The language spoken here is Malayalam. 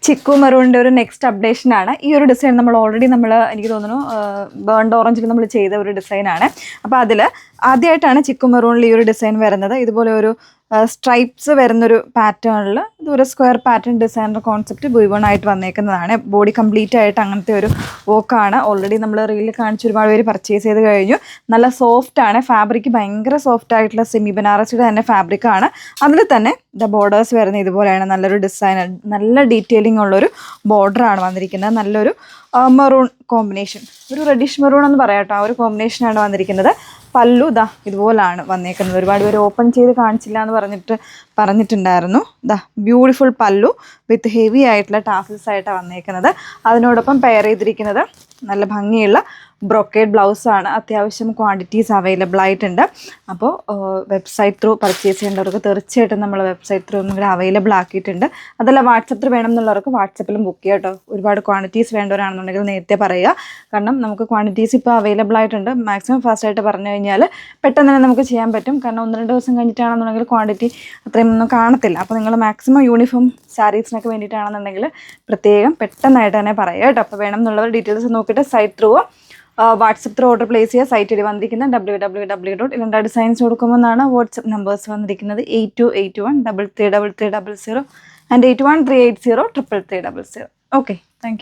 ചിക്കു മെറൂണിൻ്റെ ഒരു നെക്സ്റ്റ് അപ്ഡേഷനാണ്. ഈ ഒരു ഡിസൈൻ എനിക്ക് തോന്നുന്നു ബേൺഡ് ഓറഞ്ചിൽ നമ്മൾ ചെയ്ത ഒരു ഡിസൈനാണ്. അപ്പോൾ അതിൽ ആദ്യമായിട്ടാണ് ചിക്കു മെറൂണിൽ ഈ ഒരു ഡിസൈൻ വരുന്നത്. ഇതുപോലെ ഒരു സ്ട്രൈപ്സ് വരുന്നൊരു പാറ്റേണിൽ ഇതൊരു സ്ക്വയർ പാറ്റേൺ ഡിസൈനർ കോൺസെപ്റ്റ് ബുയ്വണായിട്ട് വന്നേക്കുന്നതാണ്. ബോഡി കംപ്ലീറ്റ് ആയിട്ട് അങ്ങനത്തെ ഒരു വർക്കാണ്. ഓൾറെഡി നമ്മൾ റീലിൽ കാണിച്ച് ഒരുപാട് പേര് പർച്ചേസ് ചെയ്ത് കഴിഞ്ഞു. നല്ല സോഫ്റ്റാണ്, ഫാബ്രിക് ഭയങ്കര സോഫ്റ്റ് ആയിട്ടുള്ള സെമി ബനാറസിയുടെ തന്നെ ഫാബ്രിക്കാണ്. അതിൽ തന്നെ ബോർഡേഴ്സ് വരുന്ന ഇതുപോലെയാണ്. നല്ലൊരു ഡിസൈൻ, നല്ല ഡീറ്റെയിലിംഗ് ഉള്ളൊരു ബോർഡറാണ് വന്നിരിക്കുന്നത്. നല്ലൊരു മെറൂൺ കോമ്പിനേഷൻ, ഒരു റെഡിഷ് മെറൂൺ എന്ന് പറയാം കേട്ടോ, ആ ഒരു കോമ്പിനേഷനാണ് വന്നിരിക്കുന്നത്. പല്ലു ഇതുപോലാണ് വന്നേക്കുന്നത്. ഒരുപാട് പേര് ഓപ്പൺ ചെയ്ത് കാണിച്ചില്ല എന്ന് പറഞ്ഞിട്ടുണ്ടായിരുന്നു. ബ്യൂട്ടിഫുൾ പല്ലു വിത്ത് ഹെവി ആയിട്ടുള്ള ടാസൽസ് ആയിട്ടാണ് വന്നേക്കുന്നത്. അതിനോടൊപ്പം പെയർ ചെയ്തിരിക്കുന്നത് നല്ല ഭംഗിയുള്ള ബ്രൊക്കേഡ് ബ്ലൗസാണ്. അത്യാവശ്യം ക്വാണ്ടിറ്റീസ് അവൈലബിൾ ആയിട്ടുണ്ട്. അപ്പോൾ വെബ്സൈറ്റ് ത്രൂ പർച്ചേസ് ചെയ്യേണ്ടവർക്ക് തീർച്ചയായിട്ടും നമ്മൾ വെബ്സൈറ്റ് ത്രൂ ഒന്നും കൂടെ അവൈലബിൾ ആക്കിയിട്ടുണ്ട്. അതല്ല വാട്സപ്പ് ത്രൂ വേണം എന്നുള്ളവർക്ക് വാട്സപ്പിലും ബുക്ക് ചെയ്യാം കേട്ടോ. ഒരുപാട് ക്വാണ്ടിറ്റീസ് വേണ്ടവരാണെന്നുണ്ടെങ്കിൽ നേരത്തെ പറയുക. കാരണം നമുക്ക് ക്വാണ്ടിറ്റീസ് ഇപ്പോൾ അവൈലബിൾ ആയിട്ടുണ്ട്. മാക്സിമം ഫാസ്റ്റായിട്ട് പറഞ്ഞു കഴിഞ്ഞാൽ പെട്ടെന്ന് തന്നെ നമുക്ക് ചെയ്യാൻ പറ്റും. കാരണം 1-2 ദിവസം കഴിഞ്ഞിട്ടാണെന്നുണ്ടെങ്കിൽ ക്വാണ്ടിറ്റി അത്രയും ഒന്നും കാണത്തില്ല. അപ്പോൾ നിങ്ങൾ മാക്സിമം യൂണിഫോം സാരീസിനൊക്കെ വേണ്ടിയിട്ടാണെന്നുണ്ടെങ്കിൽ പ്രത്യേകം പെട്ടെന്നായിട്ട് തന്നെ പറയുക കേട്ടോ. അപ്പോൾ വേണം എന്നുള്ളവർ ഡീറ്റെയിൽസ് നോക്കിയിട്ട് site through WhatsApp through order place ചെയ്യുക. സൈറ്റിൽ വന്നിരിക്കുന്ന www. ഡിസൈൻസ് കൊടുക്കുമെന്നാണ് വാട്സപ്പ് നമ്പേഴ്സ് വന്നിരിക്കുന്നത്. 8281 333300 and 8138033300. Okay, thank you.